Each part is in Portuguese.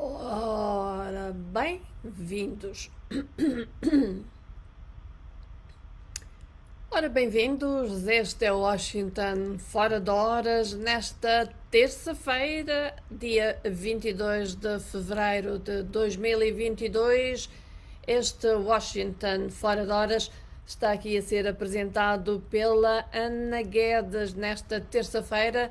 Ora, bem-vindos. Ora, bem-vindos. Este é o Washington Fora de Horas, nesta terça-feira, dia 22 de fevereiro de 2022. Este Washington Fora de Horas está aqui a ser apresentado pela Ana Guedes nesta terça-feira,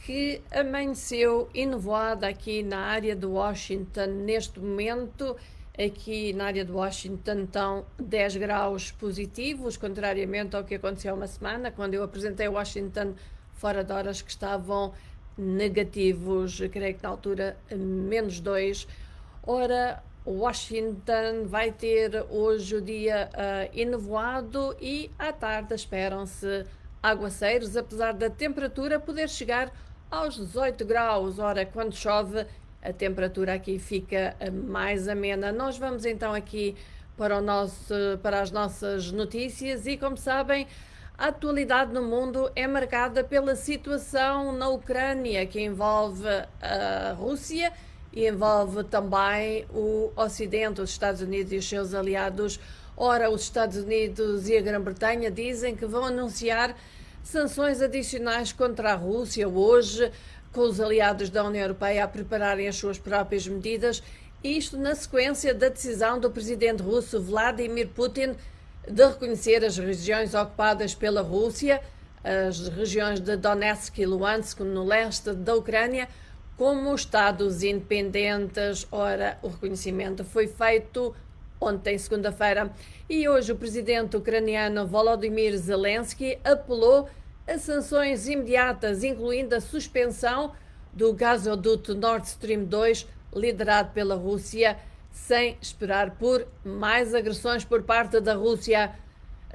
que amanheceu enevoada aqui na área de Washington neste momento. Aqui na área de Washington estão 10 graus positivos, contrariamente ao que aconteceu há uma semana, quando eu apresentei Washington Fora de Horas, que estavam negativos, creio que na altura -2. Ora, Washington vai ter hoje o dia enevoado e à tarde esperam-se aguaceiros, apesar da temperatura poder chegar aos 18 graus. Ora, quando chove, a temperatura aqui fica mais amena. Nós vamos então aqui para as nossas notícias e, como sabem, a atualidade no mundo é marcada pela situação na Ucrânia, que envolve a Rússia e envolve também o Ocidente, os Estados Unidos e os seus aliados. Ora, os Estados Unidos e a Grã-Bretanha dizem que vão anunciar sanções adicionais contra a Rússia hoje, com os aliados da União Europeia a prepararem as suas próprias medidas, isto na sequência da decisão do presidente russo Vladimir Putin de reconhecer as regiões ocupadas pela Rússia, as regiões de Donetsk e Luhansk, no leste da Ucrânia, como estados independentes. Ora, o reconhecimento foi feito ontem, segunda-feira, e hoje o presidente ucraniano Volodymyr Zelensky apelou a sanções imediatas, incluindo a suspensão do gasoduto Nord Stream 2, liderado pela Rússia, sem esperar por mais agressões por parte da Rússia.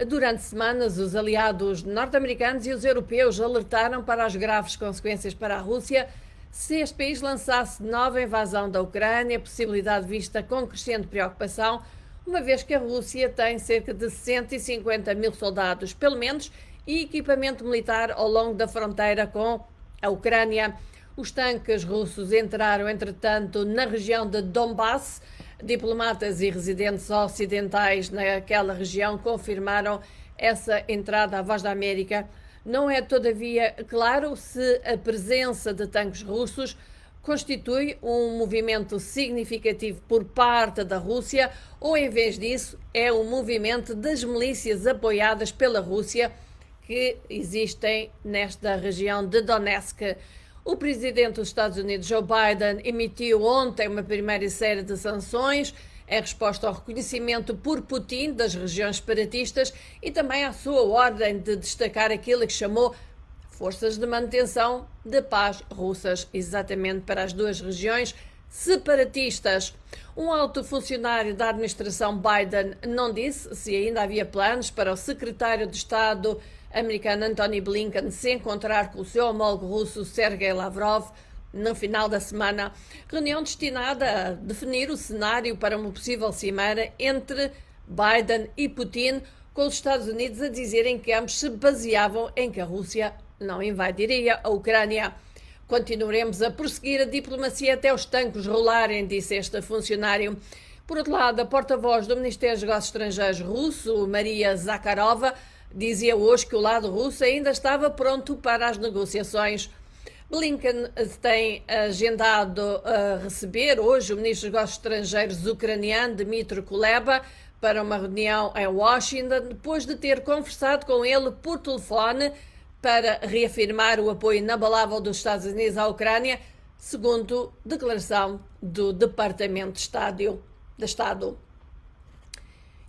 Durante semanas, os aliados norte-americanos e os europeus alertaram para as graves consequências para a Rússia se este país lançasse nova invasão da Ucrânia, possibilidade vista com crescente preocupação, uma vez que a Rússia tem cerca de 150 mil soldados, pelo menos, e equipamento militar ao longo da fronteira com a Ucrânia. Os tanques russos entraram, entretanto, na região de Donbass. Diplomatas e residentes ocidentais naquela região confirmaram essa entrada à Voz da América. Não é, todavia, claro se a presença de tanques russos constitui um movimento significativo por parte da Rússia ou, em vez disso, é um movimento das milícias apoiadas pela Rússia que existem nesta região de Donetsk. O presidente dos Estados Unidos, Joe Biden, emitiu ontem uma primeira série de sanções em resposta ao reconhecimento por Putin das regiões separatistas e também à sua ordem de destacar aquilo que chamou forças de manutenção de paz russas, exatamente para as duas regiões separatistas. Um alto funcionário da administração Biden não disse se ainda havia planos para o secretário de Estado americano Antony Blinken se encontrar com o seu homólogo russo Sergei Lavrov no final da semana, reunião destinada a definir o cenário para uma possível cimeira entre Biden e Putin, com os Estados Unidos a dizerem que ambos se baseavam em que a Rússia não invadiria a Ucrânia. Continuaremos a prosseguir a diplomacia até os tanques rolarem, disse este funcionário. Por outro lado, a porta-voz do Ministério dos Negócios Estrangeiros russo, Maria Zakharova, dizia hoje que o lado russo ainda estava pronto para as negociações. Blinken tem agendado a receber hoje o ministro dos Negócios Estrangeiros ucraniano Dmytro Kuleba para uma reunião em Washington, depois de ter conversado com ele por telefone para reafirmar o apoio inabalável dos Estados Unidos à Ucrânia, segundo declaração do Departamento de Estado.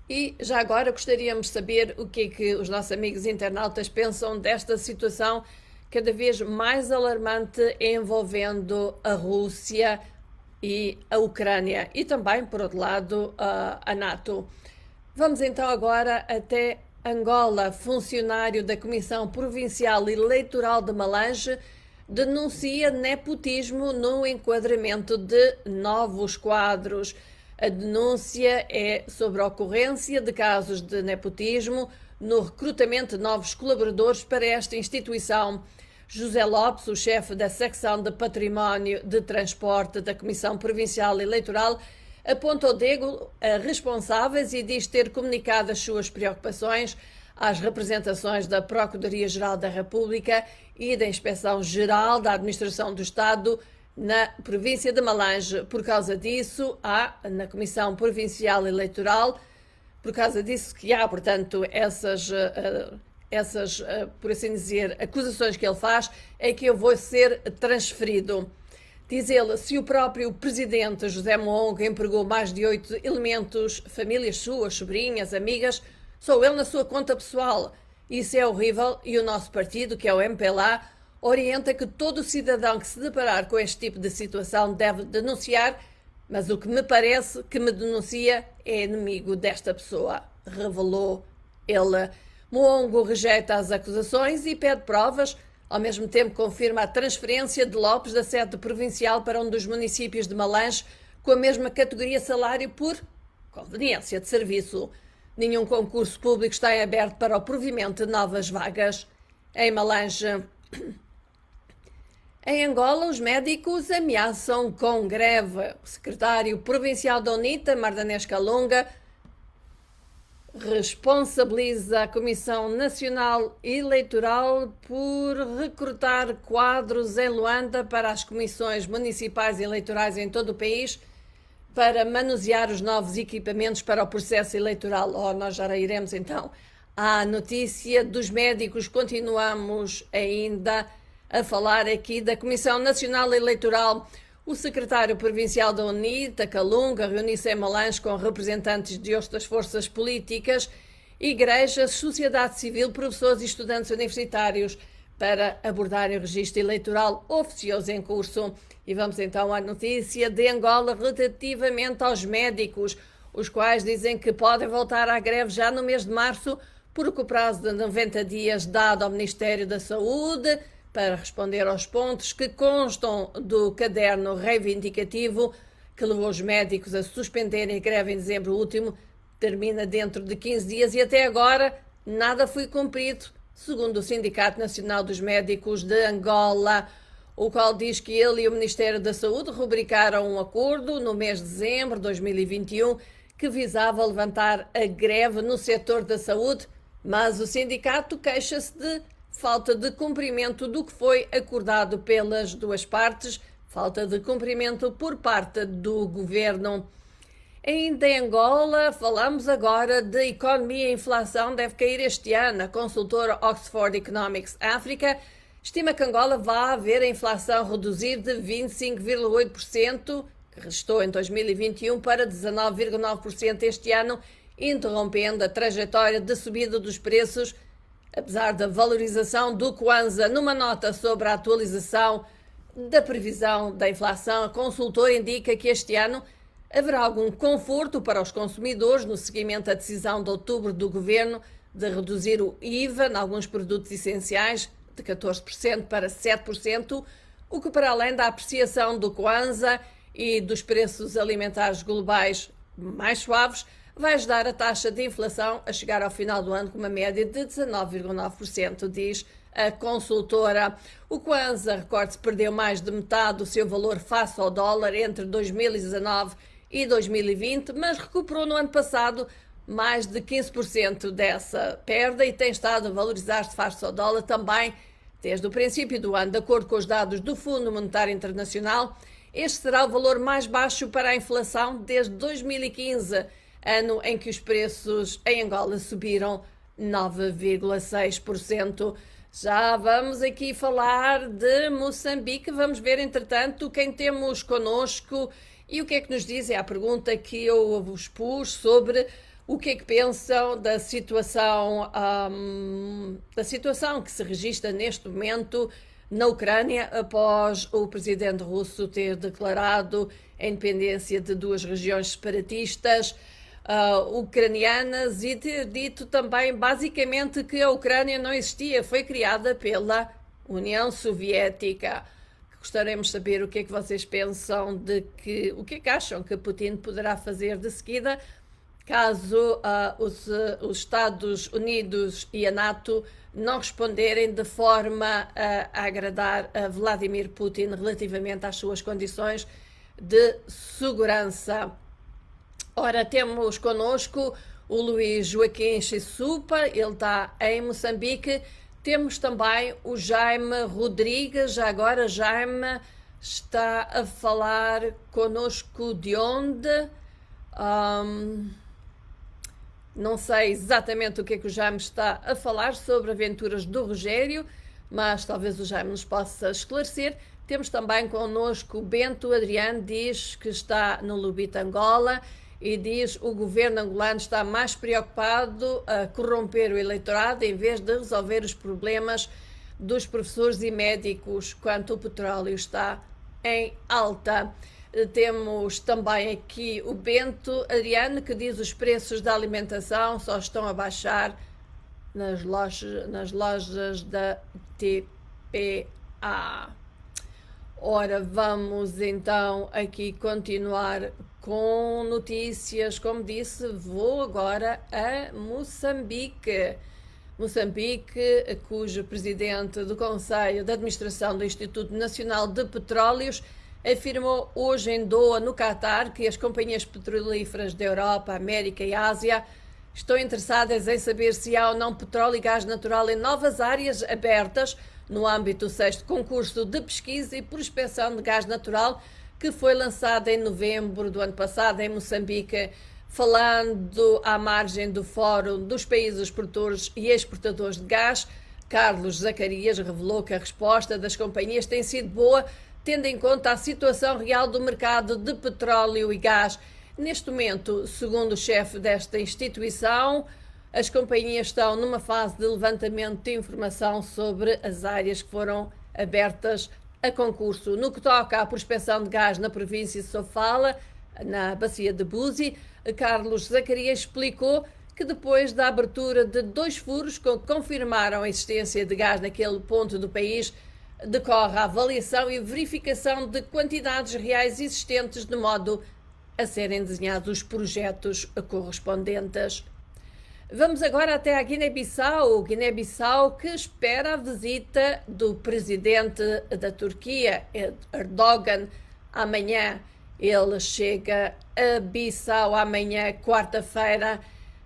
E já agora gostaríamos de saber o que é que os nossos amigos internautas pensam desta situação cada vez mais alarmante envolvendo a Rússia e a Ucrânia e também, por outro lado, a NATO. Vamos então agora até Angola. Funcionário da Comissão Provincial Eleitoral de Malange denuncia nepotismo no enquadramento de novos quadros. A denúncia é sobre a ocorrência de casos de nepotismo no recrutamento de novos colaboradores para esta instituição. José Lopes, o chefe da secção de Património de Transporte da Comissão Provincial Eleitoral, aponta o dedo a responsáveis e diz ter comunicado as suas preocupações às representações da Procuradoria-Geral da República e da Inspeção-Geral da Administração do Estado na província de Malange. Por causa disso, há na Comissão Provincial Eleitoral, por causa disso que há, portanto, essas, por assim dizer, acusações que ele faz, é que eu vou ser transferido. Diz ele, se o próprio presidente José Moongo empregou mais de 8 elementos, famílias suas, sobrinhas, amigas, sou ele na sua conta pessoal. Isso é horrível e o nosso partido, que é o MPLA, orienta que todo cidadão que se deparar com este tipo de situação deve denunciar, mas o que me parece que me denuncia é inimigo desta pessoa, revelou ele. Moongo rejeita as acusações e pede provas. Ao mesmo tempo, confirma a transferência de Lopes da sede provincial para um dos municípios de Malange com a mesma categoria salário por conveniência de serviço. Nenhum concurso público está em aberto para o provimento de novas vagas. Em Malange. Em Angola, os médicos ameaçam com greve. O secretário provincial da UNITA, Mardanés Calunga, responsabiliza a Comissão Nacional Eleitoral por recrutar quadros em Luanda para as comissões municipais eleitorais em todo o país para manusear os novos equipamentos para o processo eleitoral. Nós já iremos então à notícia dos médicos. Continuamos ainda a falar aqui da Comissão Nacional Eleitoral. O secretário provincial da UNITA, Calunga, reuniu-se em Malange com representantes de outras forças políticas, igrejas, sociedade civil, professores e estudantes universitários para abordarem o registro eleitoral oficioso em curso. E vamos então à notícia de Angola relativamente aos médicos, os quais dizem que podem voltar à greve já no mês de março, porque o prazo de 90 dias dado ao Ministério da Saúde para responder aos pontos que constam do caderno reivindicativo que levou os médicos a suspenderem a greve em dezembro último, termina dentro de 15 dias e até agora nada foi cumprido, segundo o Sindicato Nacional dos Médicos de Angola, o qual diz que ele e o Ministério da Saúde rubricaram um acordo no mês de dezembro de 2021 que visava levantar a greve no setor da saúde, mas o sindicato queixa-se de falta de cumprimento do que foi acordado pelas duas partes, falta de cumprimento por parte do governo. Ainda em Angola, falamos agora de economia e inflação deve cair este ano. A consultora Oxford Economics Africa estima que Angola vai ver a inflação reduzir de 25,8%, que restou em 2021, para 19,9% este ano, interrompendo a trajetória de subida dos preços, apesar da valorização do Kwanza. Numa nota sobre a atualização da previsão da inflação, a consultora indica que este ano haverá algum conforto para os consumidores no seguimento à decisão de outubro do governo de reduzir o IVA em alguns produtos essenciais de 14% para 7%, o que, para além da apreciação do Kwanza e dos preços alimentares globais mais suaves, vai ajudar a taxa de inflação a chegar ao final do ano com uma média de 19,9%, diz a consultora. O Kwanza, recorde-se, perdeu mais de metade do seu valor face ao dólar entre 2019 e 2020, mas recuperou no ano passado mais de 15% dessa perda e tem estado a valorizar-se face ao dólar também desde o princípio do ano. De acordo com os dados do Fundo Monetário Internacional, este será o valor mais baixo para a inflação desde 2015, ano em que os preços em Angola subiram 9,6%. Já vamos aqui falar de Moçambique. Vamos ver, entretanto, quem temos connosco e o que é que nos dizem. A pergunta que eu vos pus sobre o que é que pensam da situação que se registra neste momento na Ucrânia, após o presidente russo ter declarado a independência de duas regiões separatistas ucranianas e ter dito também basicamente que a Ucrânia não existia, foi criada pela União Soviética. Gostaríamos de saber o que é que vocês pensam o que é que acham que Putin poderá fazer de seguida caso os Estados Unidos e a NATO não responderem de forma a agradar a Vladimir Putin relativamente às suas condições de segurança. Ora, temos connosco o Luís Joaquim Chisupa, ele está em Moçambique. Temos também o Jaime Rodrigues. Já agora, Jaime está a falar connosco de onde? Não sei exatamente o que é que o Jaime está a falar sobre aventuras do Rogério, mas talvez o Jaime nos possa esclarecer. Temos também connosco o Bento Adriano, diz que está no Lubito, Angola, e diz que o governo angolano está mais preocupado a corromper o eleitorado em vez de resolver os problemas dos professores e médicos quanto o petróleo está em alta. Temos também aqui o Bento Adriano, que diz que os preços da alimentação só estão a baixar nas lojas da TPA. Ora, vamos então aqui continuar com notícias. Como disse, vou agora a Moçambique. Moçambique, cujo presidente do Conselho de Administração do Instituto Nacional de Petróleos afirmou hoje em Doha, no Catar, que as companhias petrolíferas da Europa, América e Ásia estão interessadas em saber se há ou não petróleo e gás natural em novas áreas abertas no âmbito do 6º concurso de pesquisa e prospecção de gás natural que foi lançado em novembro do ano passado em Moçambique. Falando à margem do Fórum dos Países Produtores e Exportadores de Gás, Carlos Zacarias revelou que a resposta das companhias tem sido boa, tendo em conta a situação real do mercado de petróleo e gás. Neste momento, segundo o chefe desta instituição, as companhias estão numa fase de levantamento de informação sobre as áreas que foram abertas a concurso. No que toca à prospecção de gás na província de Sofala, na bacia de Buzi, Carlos Zacarias explicou que depois da abertura de 2 furos que confirmaram a existência de gás naquele ponto do país, decorre a avaliação e verificação de quantidades reais existentes de modo a serem desenhados os projetos correspondentes. Vamos agora até a Guiné-Bissau. Guiné-Bissau que espera a visita do presidente da Turquia, Erdogan, amanhã. Ele chega a Bissau amanhã, quarta-feira.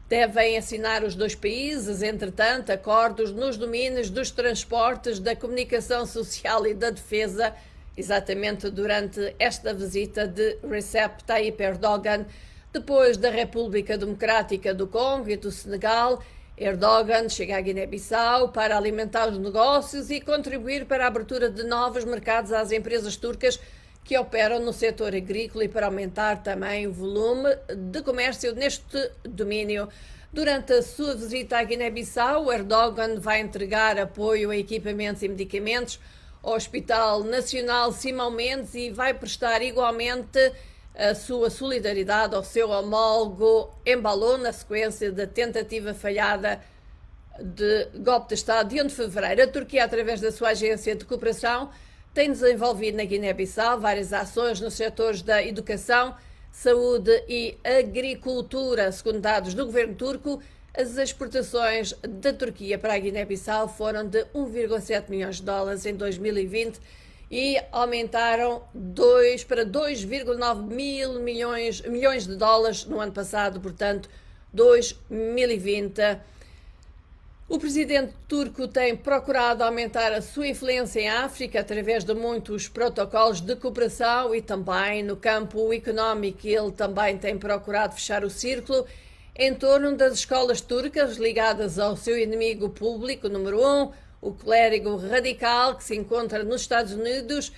Devem assinar os 2 países, entretanto, acordos nos domínios dos transportes, da comunicação social e da defesa, exatamente durante esta visita de Recep Tayyip Erdogan. Depois da República Democrática do Congo e do Senegal, Erdogan chega à Guiné-Bissau para alimentar os negócios e contribuir para a abertura de novos mercados às empresas turcas que operam no setor agrícola e para aumentar também o volume de comércio neste domínio. Durante a sua visita à Guiné-Bissau, Erdogan vai entregar apoio a equipamentos e medicamentos ao Hospital Nacional Simão Mendes e vai prestar igualmente a sua solidariedade ao seu homólogo Embalou na sequência da tentativa falhada de golpe de Estado de 1 de fevereiro. A Turquia, através da sua agência de cooperação, tem desenvolvido na Guiné-Bissau várias ações nos setores da educação, saúde e agricultura. Segundo dados do governo turco, as exportações da Turquia para a Guiné-Bissau foram de 1,7 milhões de dólares em 2020 e aumentaram para 2,9 milhões de dólares no ano passado, portanto, 2020. O presidente turco tem procurado aumentar a sua influência em África através de muitos protocolos de cooperação e também no campo económico. Ele também tem procurado fechar o círculo em torno das escolas turcas ligadas ao seu inimigo público número 1, o clérigo radical que se encontra nos Estados Unidos,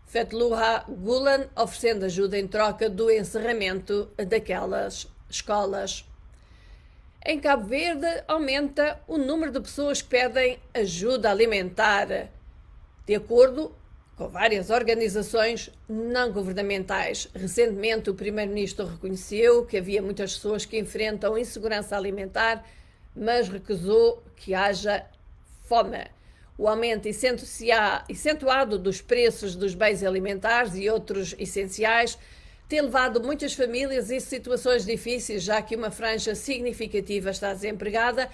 Fethullah Gulen, oferecendo ajuda em troca do encerramento daquelas escolas. Em Cabo Verde, aumenta o número de pessoas que pedem ajuda alimentar, de acordo com várias organizações não governamentais. Recentemente, o primeiro-ministro reconheceu que havia muitas pessoas que enfrentam insegurança alimentar, mas recusou que haja fome. O aumento acentuado dos preços dos bens alimentares e outros essenciais tem levado muitas famílias em situações difíceis, já que uma franja significativa está desempregada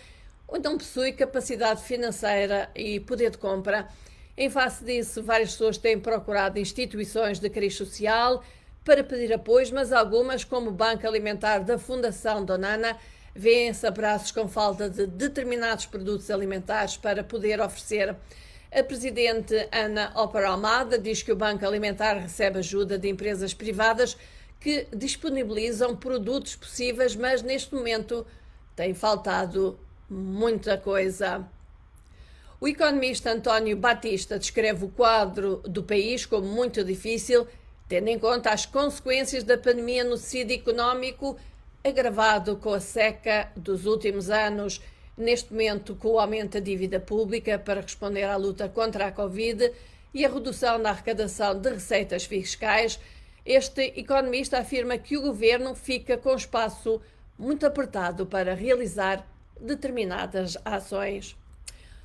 ou não possui capacidade financeira e poder de compra. Em face disso, várias pessoas têm procurado instituições de cariz social para pedir apoio, mas algumas, como o Banco Alimentar da Fundação Donana, vêem-se a braços com falta de determinados produtos alimentares para poder oferecer. A presidente Ana Opera Almada diz que o Banco Alimentar recebe ajuda de empresas privadas que disponibilizam produtos possíveis, mas neste momento tem faltado muita coisa. O economista António Batista descreve o quadro do país como muito difícil, tendo em conta as consequências da pandemia no tecido económico, agravado com a seca dos últimos anos, neste momento com o aumento da dívida pública para responder à luta contra a Covid e a redução da arrecadação de receitas fiscais. Este economista afirma que o governo fica com espaço muito apertado para realizar determinadas ações.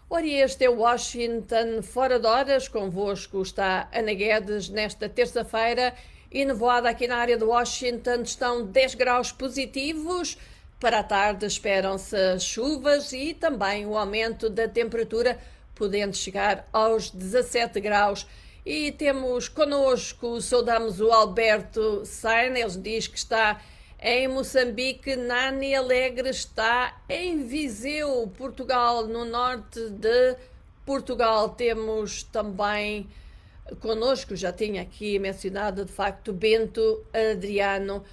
Ora, este é Washington fora de horas. Convosco está Ana Guedes nesta terça-feira e nevoada aqui na área de Washington estão 10 graus positivos. Para a tarde esperam-se chuvas e também o aumento da temperatura, podendo chegar aos 17 graus. E temos connosco, saudamos o Alberto Sain, ele diz que está em Moçambique. Nani Alegre está em Viseu, Portugal, no norte de Portugal. Temos também connosco, já tinha aqui mencionado de facto, Bento Adriano.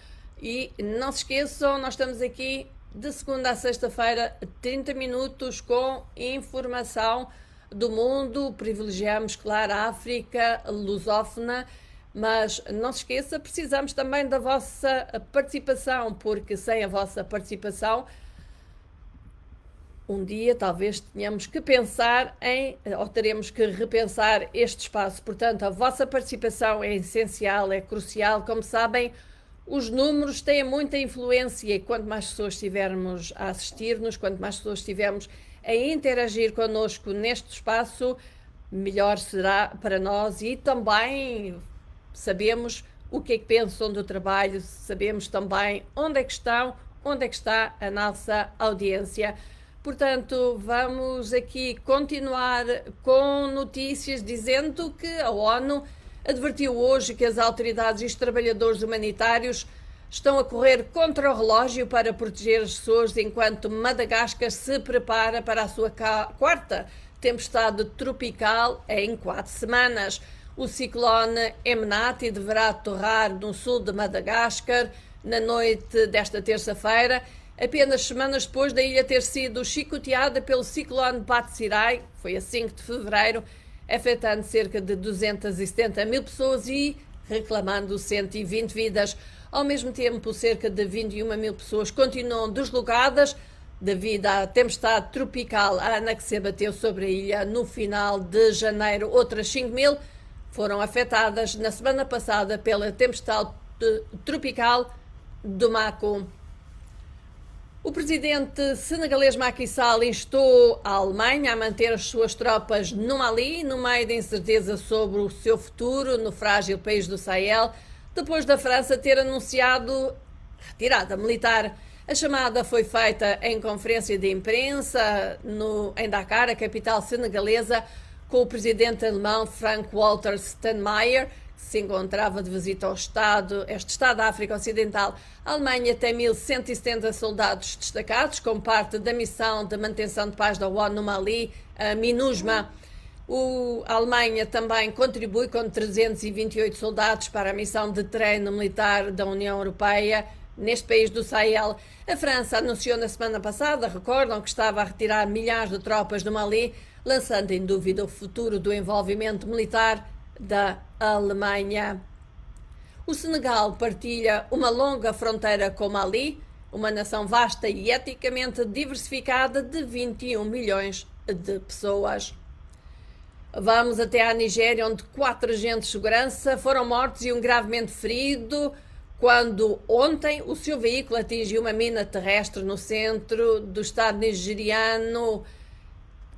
E não se esqueçam, nós estamos aqui de segunda a sexta-feira, 30 minutos com informação do mundo. Privilegiamos, claro, a África lusófona, mas não se esqueça, precisamos também da vossa participação, porque sem a vossa participação, um dia talvez tenhamos que pensar ou teremos que repensar este espaço. Portanto, a vossa participação é essencial, é crucial. Como sabem, os números têm muita influência e quanto mais pessoas estivermos a assistir-nos, quanto mais pessoas estivermos a interagir connosco neste espaço, melhor será para nós e também sabemos o que é que pensam do trabalho, sabemos também onde é que estão, onde é que está a nossa audiência. Portanto, vamos aqui continuar com notícias dizendo que a ONU advertiu hoje que as autoridades e os trabalhadores humanitários estão a correr contra o relógio para proteger as pessoas enquanto Madagascar se prepara para a sua quarta tempestade tropical em 4 semanas. O ciclone Emnati deverá aterrar no sul de Madagascar na noite desta terça-feira, apenas semanas depois da ilha ter sido chicoteada pelo ciclone Batsirai, foi a 5 de fevereiro, afetando cerca de 270 mil pessoas e reclamando 120 vidas. Ao mesmo tempo, cerca de 21 mil pessoas continuam deslocadas devido à tempestade tropical Ana que se abateu sobre a ilha no final de janeiro. Outras 5 mil foram afetadas na semana passada pela tempestade tropical Domako. O presidente senegalês Macky Sall instou a Alemanha a manter as suas tropas no Mali, no meio da incerteza sobre o seu futuro no frágil país do Sahel, depois da França ter anunciado retirada militar. A chamada foi feita em conferência de imprensa em Dakar, a capital senegalesa, com o presidente alemão Frank-Walter Steinmeier, que se encontrava de visita ao este Estado da África Ocidental. A Alemanha tem 1.170 soldados destacados, como parte da missão de manutenção de paz da ONU no Mali, a MINUSMA. A Alemanha também contribui com 328 soldados para a missão de treino militar da União Europeia neste país do Sahel. A França anunciou na semana passada, recordam, que estava a retirar milhares de tropas do Mali, lançando em dúvida o futuro do envolvimento militar da Alemanha. O Senegal partilha uma longa fronteira com Mali, uma nação vasta e etnicamente diversificada de 21 milhões de pessoas. Vamos até à Nigéria, onde 4 agentes de segurança foram mortos e um gravemente ferido quando ontem o seu veículo atingiu uma mina terrestre no centro do estado nigeriano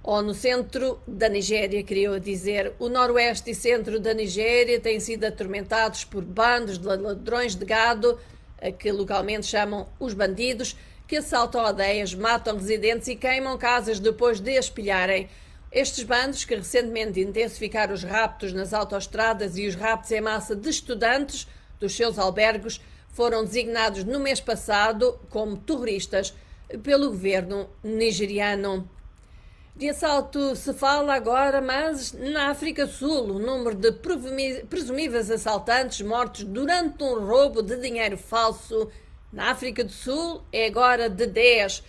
ou no centro da Nigéria, queria dizer. O noroeste e centro da Nigéria têm sido atormentados por bandos de ladrões de gado, a que localmente chamam os bandidos, que assaltam aldeias, matam residentes e queimam casas depois de as pilharem. Estes bandos, que recentemente intensificaram os raptos nas autoestradas e os raptos em massa de estudantes dos seus albergos, foram designados no mês passado como terroristas pelo governo nigeriano. De assalto se fala agora, mas na África do Sul, o número de presumíveis assaltantes mortos durante um roubo de dinheiro falso na África do Sul é agora de 10,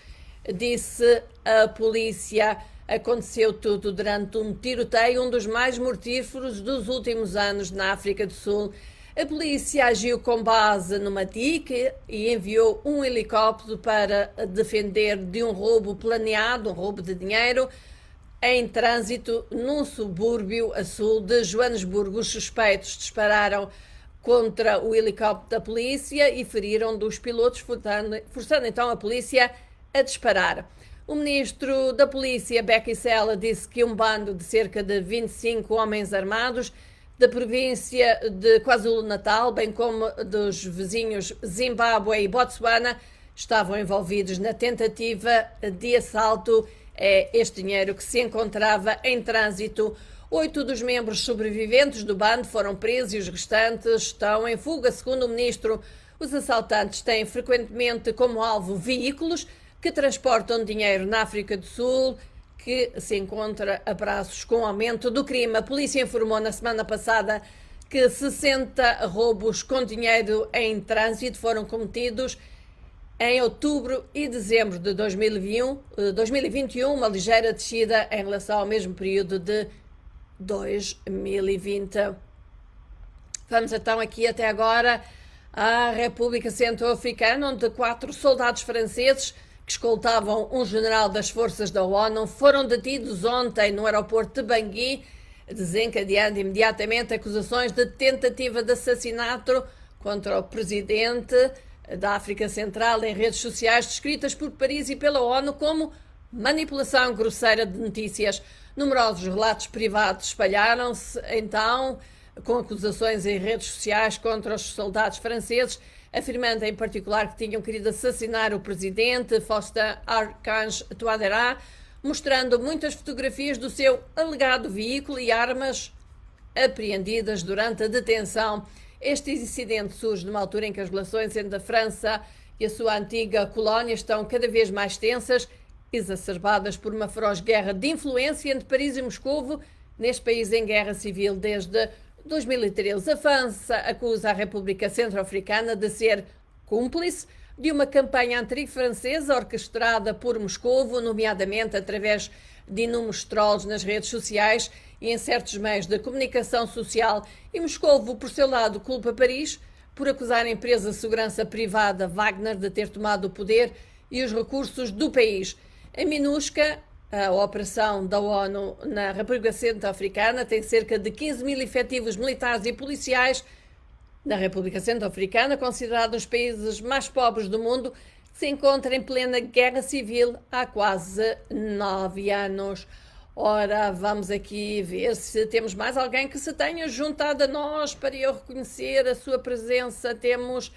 disse a polícia. Aconteceu tudo durante um tiroteio, um dos mais mortíferos dos últimos anos na África do Sul. A polícia agiu com base numa dica e enviou um helicóptero para defender de um roubo planeado, um roubo de dinheiro, em trânsito num subúrbio a sul de Joanesburgo. Os suspeitos dispararam contra o helicóptero da polícia e feriram dos pilotos, forçando então a polícia a disparar. O ministro da polícia, Becky Sella, disse que um bando de cerca de 25 homens armados da província de KwaZulu-Natal, bem como dos vizinhos Zimbábue e Botsuana, estavam envolvidos na tentativa de assalto a este dinheiro que se encontrava em trânsito. 8 dos membros sobreviventes do bando foram presos e os restantes estão em fuga, segundo o ministro. Os assaltantes têm frequentemente como alvo veículos que transportam dinheiro na África do Sul, que se encontra a braços com o aumento do crime. A polícia informou na semana passada que 60 roubos com dinheiro em trânsito foram cometidos em outubro e dezembro de 2021, uma ligeira descida em relação ao mesmo período de 2020. Vamos então aqui até agora à República Centro-Africana, onde 4 soldados franceses que escoltavam um general das forças da ONU foram detidos ontem no aeroporto de Bangui, desencadeando imediatamente acusações de tentativa de assassinato contra o presidente da África Central em redes sociais descritas por Paris e pela ONU como manipulação grosseira de notícias. Numerosos relatos privados espalharam-se então com acusações em redes sociais contra os soldados franceses, afirmando em particular que tinham querido assassinar o presidente Faustin Archange Touadéra, mostrando muitas fotografias do seu alegado veículo e armas apreendidas durante a detenção. Este incidente surge numa altura em que as relações entre a França e a sua antiga colónia estão cada vez mais tensas, exacerbadas por uma feroz guerra de influência entre Paris e Moscovo, neste país em guerra civil desde 2013. A França acusa a República Centro-Africana de ser cúmplice de uma campanha anti-francesa orquestrada por Moscovo, nomeadamente através de inúmeros trolls nas redes sociais e em certos meios de comunicação social. E Moscovo, por seu lado, culpa Paris por acusar a empresa de segurança privada Wagner de ter tomado o poder e os recursos do país. Em MINUSCA, a operação da ONU na República Centro-Africana tem cerca de 15 mil efetivos militares e policiais na República Centro-Africana, considerado um dos países mais pobres do mundo, que se encontra em plena guerra civil há quase 9 anos. Ora, vamos aqui ver se temos mais alguém que se tenha juntado a nós para eu reconhecer a sua presença. Temos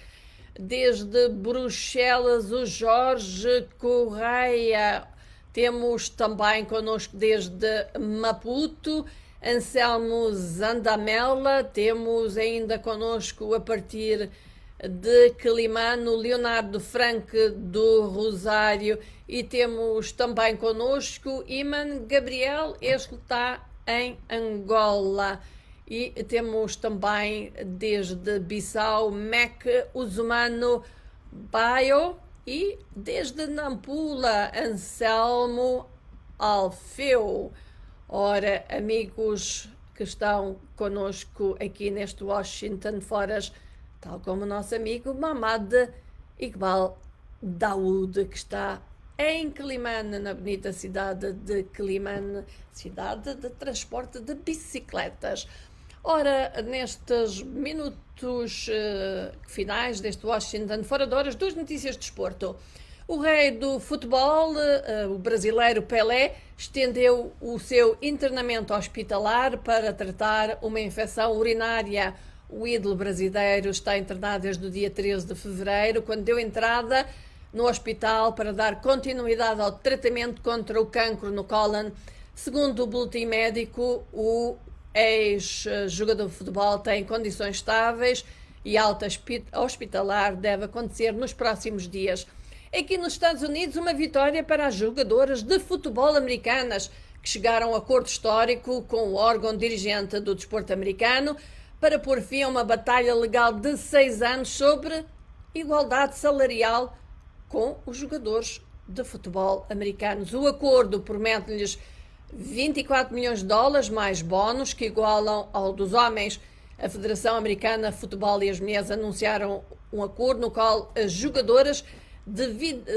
desde Bruxelas o Jorge Correia. Temos também connosco desde Maputo Anselmo Zandamela. Temos ainda connosco a partir de Quelimane Leonardo Franque do Rosário e temos também connosco Iman Gabriel, este está em Angola. E temos também desde Bissau Mec Uzumano Baio. E desde Nampula, Anselmo Alfeu. Ora, amigos que estão conosco aqui neste Washington Foras, tal como o nosso amigo Mamad Iqbal Daoud, que está em Quelimane, na bonita cidade de Quelimane, cidade de transporte de bicicletas. Ora, nestes minutos finais deste Washington Fora de Horas, 2 notícias de desporto. O rei do futebol, o brasileiro Pelé, estendeu o seu internamento hospitalar para tratar uma infecção urinária. O ídolo brasileiro está internado desde o dia 13 de fevereiro, quando deu entrada no hospital para dar continuidade ao tratamento contra o cancro no cólon. Segundo o boletim médico, o ex-jogador de futebol tem condições estáveis e alta hospitalar deve acontecer nos próximos dias. Aqui nos Estados Unidos, uma vitória para as jogadoras de futebol americanas, que chegaram a um acordo histórico com o órgão dirigente do desporto americano para pôr fim a uma batalha legal de 6 anos sobre igualdade salarial com os jogadores de futebol americanos. O acordo promete-lhes 24 milhões de dólares mais bónus que igualam ao dos homens. A Federação Americana de Futebol e as mulheres anunciaram um acordo no qual as jogadoras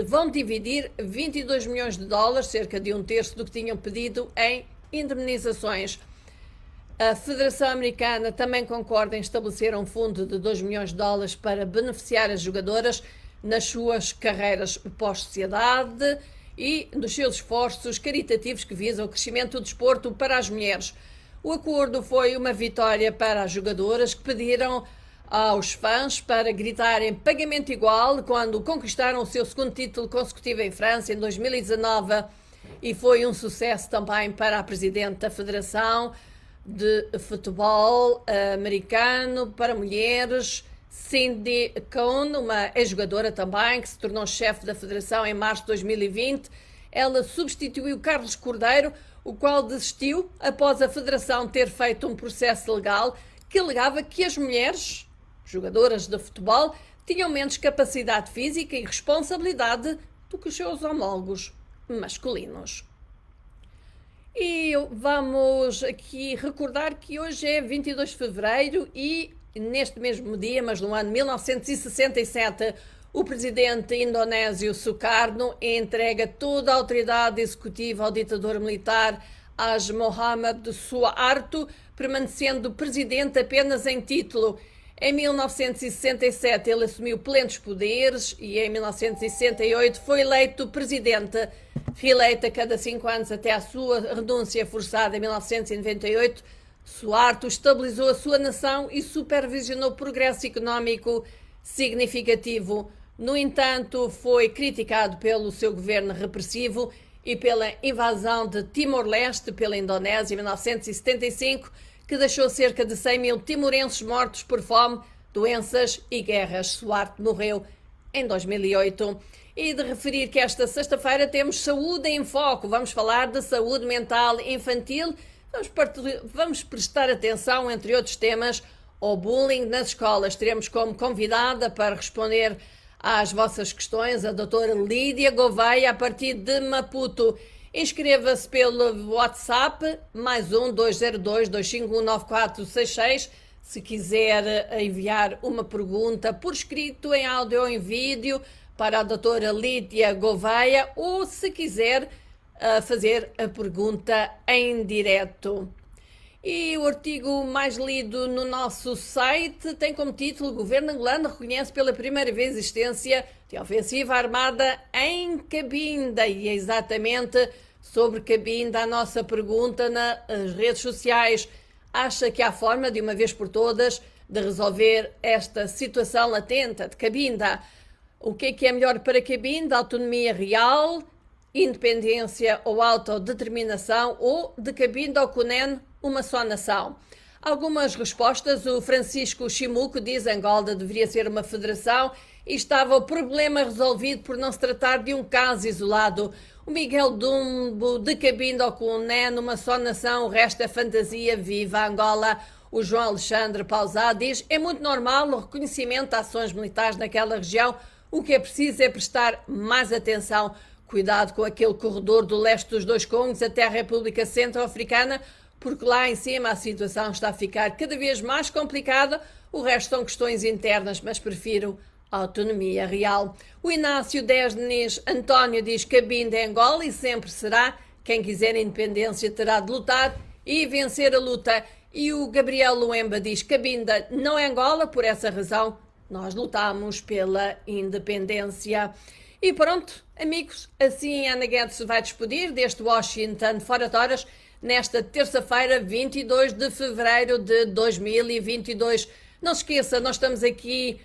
vão dividir 22 milhões de dólares, cerca de um terço do que tinham pedido em indemnizações. A Federação Americana também concorda em estabelecer um fundo de 2 milhões de dólares para beneficiar as jogadoras nas suas carreiras pós-sociedade e nos seus esforços caritativos que visam o crescimento do desporto para as mulheres. O acordo foi uma vitória para as jogadoras que pediram aos fãs para gritarem pagamento igual quando conquistaram o seu segundo título consecutivo em França em 2019, e foi um sucesso também para a presidente da Federação de Futebol Americano para Mulheres, Cindy Cohn, uma ex-jogadora também, que se tornou chefe da Federação em março de 2020. Ela substituiu Carlos Cordeiro, o qual desistiu após a Federação ter feito um processo legal que alegava que as mulheres jogadoras de futebol tinham menos capacidade física e responsabilidade do que os seus homólogos masculinos. E vamos aqui recordar que hoje é 22 de fevereiro e neste mesmo dia, mas no ano 1967, o presidente indonésio Sukarno entrega toda a autoridade executiva ao ditador militar Haj Mohamed Suharto, permanecendo presidente apenas em título. Em 1967 ele assumiu plenos poderes e em 1968 foi eleito presidente. Reeleito a cada 5 anos até à sua renúncia forçada em 1998, Suharto estabilizou a sua nação e supervisionou progresso económico significativo. No entanto, foi criticado pelo seu governo repressivo e pela invasão de Timor-Leste pela Indonésia em 1975, que deixou cerca de 100 mil timorenses mortos por fome, doenças e guerras. Suharto morreu em 2008. E de referir que esta sexta-feira temos Saúde em Foco. Vamos falar de saúde mental infantil. Vamos prestar atenção, entre outros temas, ao bullying nas escolas. Teremos como convidada para responder às vossas questões a doutora Lídia Gouveia, a partir de Maputo. Inscreva-se pelo WhatsApp, +1 202 251 9466, se quiser enviar uma pergunta por escrito, em áudio ou em vídeo, para a doutora Lídia Gouveia, ou se quiser fazer a pergunta em direto. E o artigo mais lido no nosso site tem como título: Governo angolano reconhece pela primeira vez a existência de ofensiva armada em Cabinda. E é exatamente sobre Cabinda a nossa pergunta nas redes sociais. Acha que há forma, de uma vez por todas, de resolver esta situação latente de Cabinda? O que é melhor para Cabinda? Autonomia real, independência ou autodeterminação, ou de Cabinda ao Cunene, uma só nação? Algumas respostas. O Francisco Chimuco diz que Angola deveria ser uma federação e estava o problema resolvido por não se tratar de um caso isolado. O Miguel Dumbo, de Cabinda ao Cunene, uma só nação, o resto é fantasia, viva Angola. O João Alexandre Pausado diz: é muito normal o reconhecimento de ações militares naquela região, o que é preciso é prestar mais atenção. Cuidado com aquele corredor do leste dos dois Congos até a República Centro-Africana, porque lá em cima a situação está a ficar cada vez mais complicada. O resto são questões internas, mas prefiro a autonomia real. O Inácio Desnes António diz que Cabinda é Angola e sempre será. Quem quiser independência terá de lutar e vencer a luta. E o Gabriel Luemba diz que Cabinda não é Angola, por essa razão nós lutamos pela independência. E pronto, amigos, assim a Ana Guedes se vai despedir deste Washington Fora de Horas nesta terça-feira, 22 de fevereiro de 2022. Não se esqueça, nós estamos aqui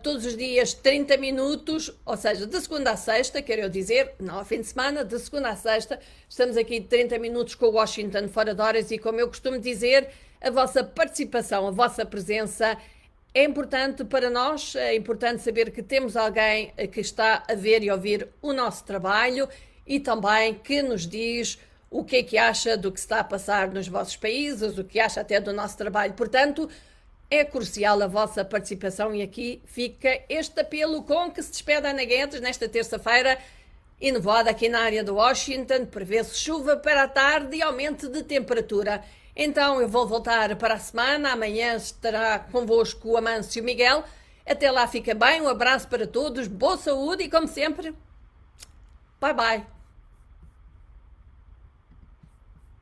todos os dias 30 minutos, ou seja, de segunda a sexta, quero eu dizer, não ao fim de semana, de segunda a sexta, estamos aqui 30 minutos com o Washington Fora de Horas e, como eu costumo dizer, a vossa participação, a vossa presença é importante para nós, é importante saber que temos alguém que está a ver e ouvir o nosso trabalho e também que nos diz o que é que acha do que está a passar nos vossos países, o que acha até do nosso trabalho. Portanto, é crucial a vossa participação e aqui fica este apelo com que se despede a Ana Guedes nesta terça-feira, enevoada aqui na área de Washington, prevê-se chuva para a tarde e aumento de temperatura. Então eu vou voltar para a semana, amanhã estará convosco o Amâncio Miguel. Até lá, fica bem, um abraço para todos, boa saúde e como sempre, bye bye.